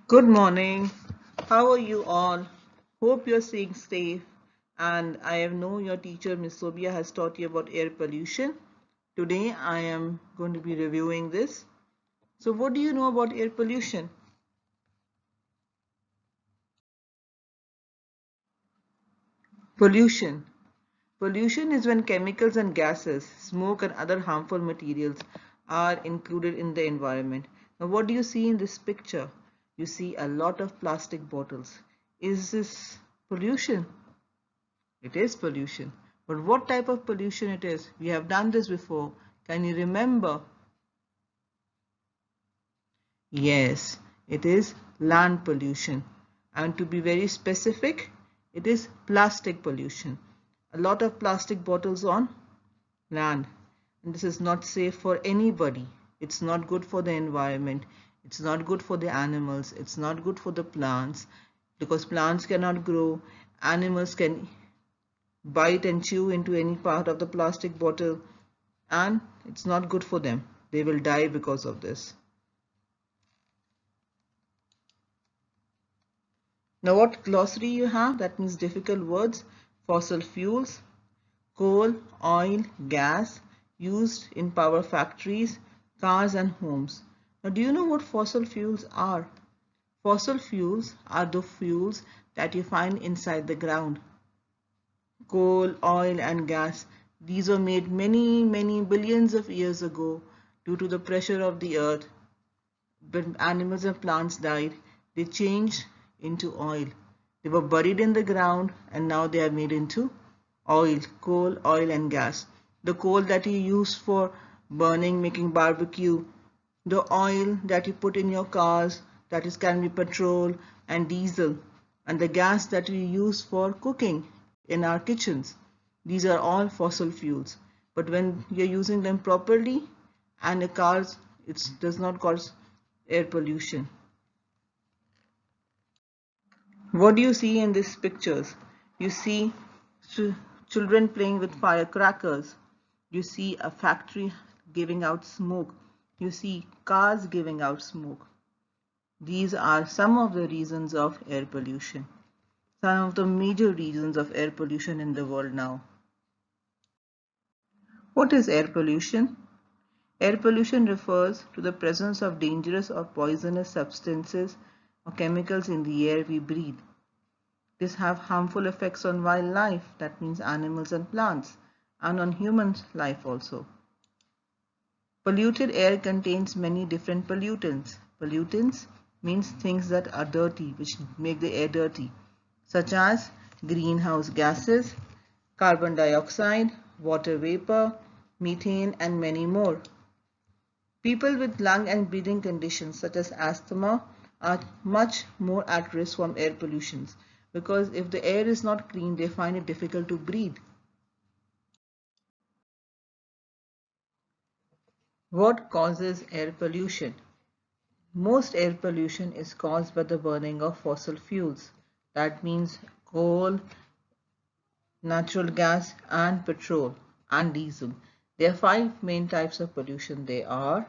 Good morning. How are you all? Hope you're staying safe. And I know your teacher, Miss Sobia, has taught you about air pollution. Today, I am going to be reviewing this. So, what do you know about air pollution? Pollution. Pollution is when chemicals and gases, smoke, and other harmful materials are included in the environment. Now, what do you see in this picture? You see a lot of plastic bottles. Is this pollution? It is pollution. But what type of pollution it is? We have done this before. Can you remember? Yes, it is land pollution. And to be very specific, it is plastic pollution. A lot of plastic bottles on land. And this is not safe for anybody. It's not good for the environment. It's not good for the animals. It's not good for the plants because plants cannot grow. Animals can bite and chew into any part of the plastic bottle, and it's not good for them. They will die because of this. Now, what glossary you have? That means difficult words. Fossil fuels, coal, oil, gas used in power factories, cars and homes. Now, do you know what fossil fuels are? Fossil fuels are the fuels that you find inside the ground. Coal, oil and gas. These were made many billions of years ago due to the pressure of the earth. When animals and plants died, they changed into oil. They were buried in the ground and now they are made into oil, coal, oil and gas. The coal that you use for burning, making barbecue, the oil that you put in your cars, that is can be petrol and diesel, and the gas that we use for cooking in our kitchens. These are all fossil fuels. But when you're using them properly and the cars, it does not cause air pollution. What do you see in these pictures? You see children playing with firecrackers. You see a factory giving out smoke. You see cars giving out smoke. These are some of the reasons of air pollution. Some of the major reasons of air pollution in the world now. What is air pollution? Air pollution refers to the presence of dangerous or poisonous substances or chemicals in the air we breathe. These have harmful effects on wildlife, that means animals and plants, and on human life also. Polluted air contains many different pollutants. Pollutants means things that are dirty, which make the air dirty, such as greenhouse gases, carbon dioxide, water vapor, methane, and many more. People with lung and breathing conditions such as asthma are much more at risk from air pollution because if the air is not clean, they find it difficult to breathe. What causes air pollution? Most air pollution is caused by the burning of fossil fuels. That means coal, natural gas, and petrol and diesel. There are five main types of pollution. They are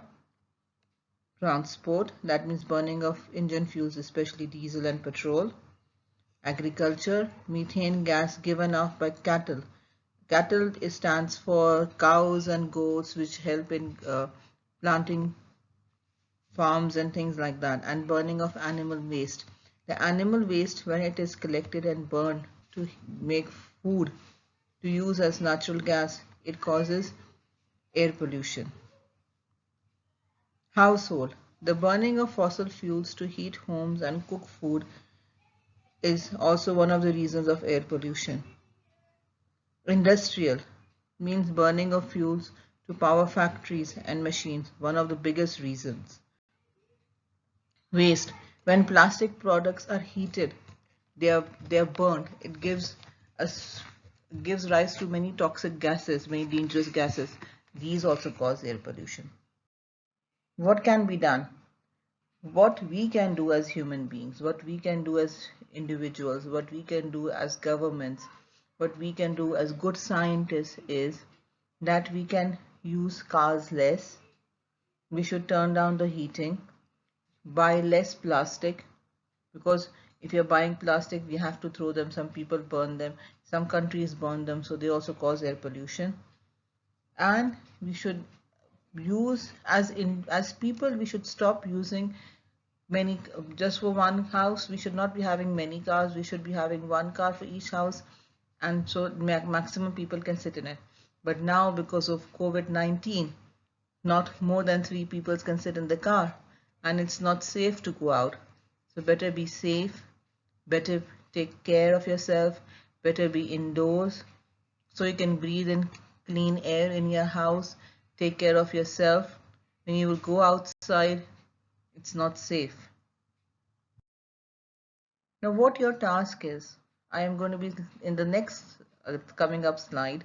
transport, that means burning of engine fuels, especially diesel and petrol. Agriculture, methane gas given off by cattle. Cattle stands for cows and goats, which help in planting farms and things like that, and burning of animal waste. The animal waste, when it is collected and burned to make food to use as natural gas, it causes air pollution. Household. The burning of fossil fuels to heat homes and cook food is also one of the reasons of air pollution. Industrial means burning of fuels to power factories and machines, one of the biggest reasons. Waste. When plastic products are heated, they are burnt. It gives rise to many toxic gases, many dangerous gases. These also cause air pollution. What can be done? What we can do as human beings, what we can do as individuals, what we can do as governments, what we can do as good scientists is that we can use cars less. We should turn down the heating, buy less plastic, because if you're buying plastic, we have to throw them. Some people burn them, some countries burn them, so they also cause air pollution. And we should use, as people, we should stop using many, just for one house. We should not be having many cars. We should be having one car for each house, and so maximum people can sit in it. But now, because of COVID-19, not more than 3 people can sit in the car, and it's not safe to go out. So better be safe, better take care of yourself, better be indoors so you can breathe in clean air in your house. Take care of yourself. When you will go outside, it's not safe. Now what your task is, I am going to be in the next coming up slide.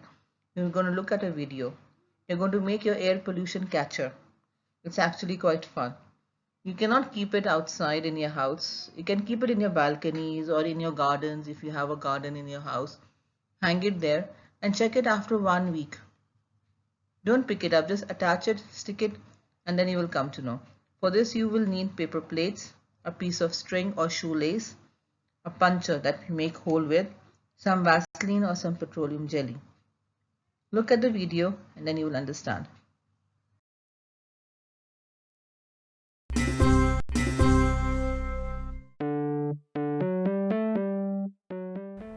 You're going to look at a video. You're going to make your air pollution catcher. It's actually quite fun. You cannot keep it outside in your house. You can keep it in your balconies or in your gardens if you have a garden in your house. Hang it there and check it after 1 week. Don't pick it up, just attach it, stick it, and then you will come to know. For this you will need paper plates, a piece of string or shoelace, a puncture that you make hole with, some Vaseline or some petroleum jelly. Look at the video and then you will understand.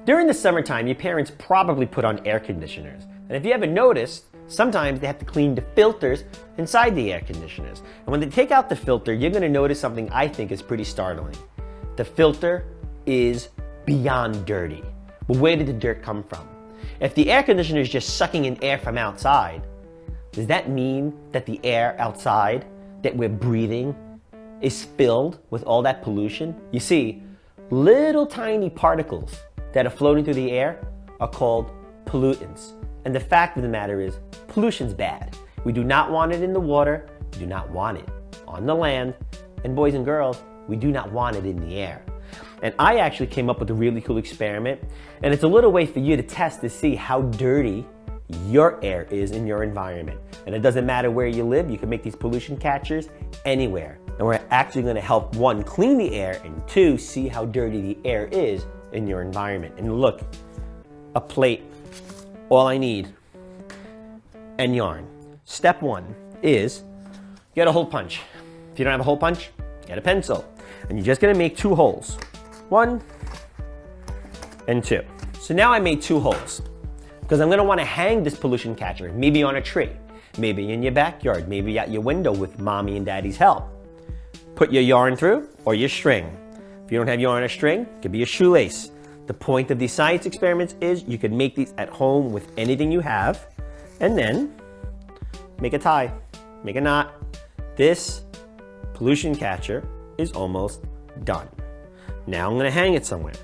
During the summertime, your parents probably put on air conditioners. And if you haven't noticed, sometimes they have to clean the filters inside the air conditioners. And when they take out the filter, you're going to notice something I think is pretty startling. The filter is beyond dirty. But where did the dirt come from? If the air conditioner is just sucking in air from outside, does that mean that the air outside that we're breathing is filled with all that pollution? You see, little tiny particles that are floating through the air are called pollutants. And the fact of the matter is, pollution's bad. We do not want it in the water, we do not want it on the land, and boys and girls, we do not want it in the air. And I actually came up with a really cool experiment, and it's a little way for you to test to see how dirty your air is in your environment. And it doesn't matter where you live, you can make these pollution catchers anywhere. And we're actually gonna help, 1, clean the air, and 2, see how dirty the air is in your environment. And look, a plate, all I need, and yarn. Step 1 is get a hole punch. If you don't have a hole punch, get a pencil. And you're just gonna make 2 holes. 1 and 2. So now I made 2 holes because I'm gonna wanna hang this pollution catcher, maybe on a tree, maybe in your backyard, maybe at your window with mommy and daddy's help. Put your yarn through or your string. If you don't have yarn or string, it could be a shoelace. The point of these science experiments is you can make these at home with anything you have, and then make a tie, make a knot. This pollution catcher is almost done. Now I'm gonna hang it somewhere.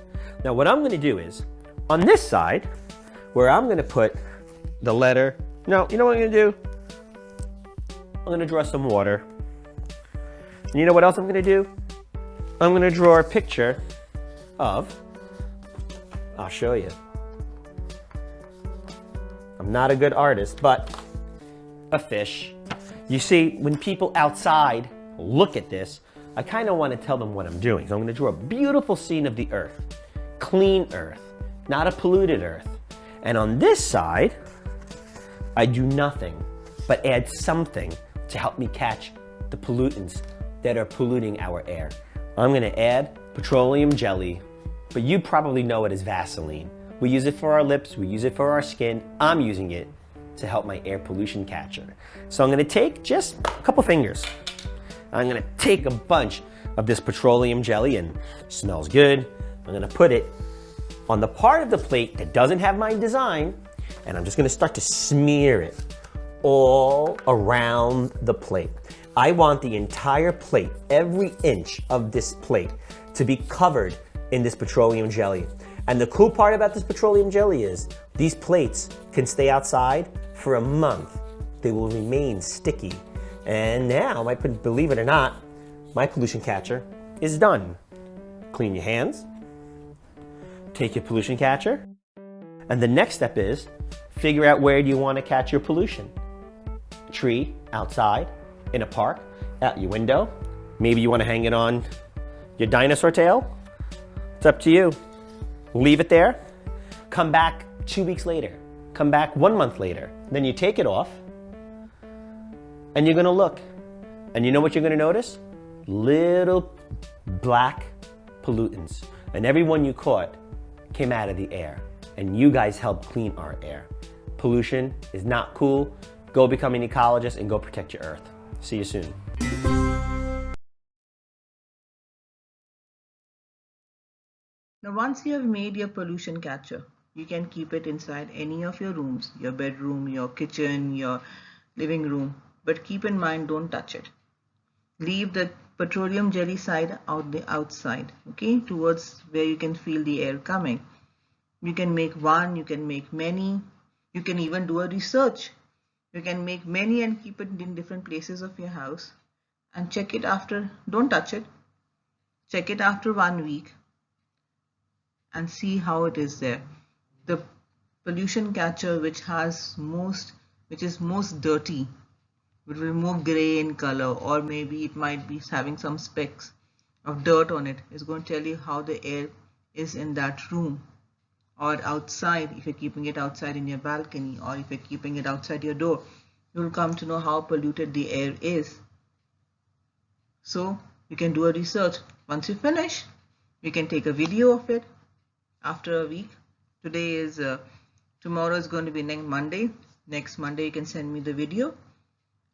Now what I'm gonna do is, on this side, where I'm gonna put the letter, no, you know what I'm gonna do? I'm gonna draw some water. And you know what else I'm gonna do? I'm gonna draw a picture of, I'll show you. I'm not a good artist, but a fish. You see, when people outside look at this, I kind of want to tell them what I'm doing. So I'm going to draw a beautiful scene of the earth. Clean earth, not a polluted earth. And on this side, I do nothing but add something to help me catch the pollutants that are polluting our air. I'm going to add petroleum jelly, but you probably know it as Vaseline. We use it for our lips, we use it for our skin. I'm using it to help my air pollution catcher. So I'm going to take just a couple fingers. I'm going to take a bunch of this petroleum jelly, and it smells good. I'm going to put it on the part of the plate that doesn't have my design, and I'm just going to start to smear it all around the plate. I want the entire plate, every inch of this plate, to be covered in this petroleum jelly. And the cool part about this petroleum jelly is these plates can stay outside for a month. They will remain sticky. And now, believe it or not, my pollution catcher is done. Clean your hands, take your pollution catcher, and the next step is figure out where do you want to catch your pollution. Tree, outside, in a park, out your window. Maybe you want to hang it on your dinosaur tail. It's up to you. Leave it there, come back 2 weeks later, come back 1 month later, then you take it off, and you're gonna look. And you know what you're gonna notice? Little black pollutants. And every one you caught came out of the air. And you guys helped clean our air. Pollution is not cool. Go become an ecologist and go protect your earth. See you soon. Now once you have made your pollution catcher, you can keep it inside any of your rooms, your bedroom, your kitchen, your living room. But keep in mind, don't touch it. Leave the petroleum jelly side out the outside, okay, towards where you can feel the air coming. You can make one, you can make many, you can even do a research. You can make many and keep it in different places of your house and check it after, don't touch it, check it after 1 week and see how it is there. The pollution catcher which is most dirty, it will be more gray in color, or maybe it might be having some specks of dirt on it, is going to tell you how the air is in that room. Or outside, if you're keeping it outside in your balcony, or if you're keeping it outside your door, you'll come to know how polluted the air is. So you can do a research. Once you finish, you can take a video of it after a week. Tomorrow is going to be next Monday. Next Monday you can send me the video,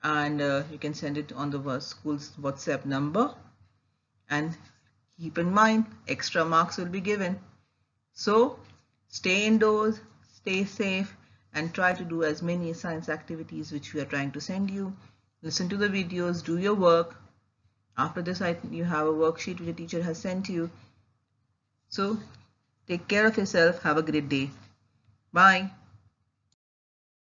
and you can send it on the school's WhatsApp number. And keep in mind, extra marks will be given. So stay indoors, stay safe, and try to do as many science activities which we are trying to send you. Listen to the videos, do your work. After this, you have a worksheet which the teacher has sent you. So take care of yourself. Have a great day. Bye.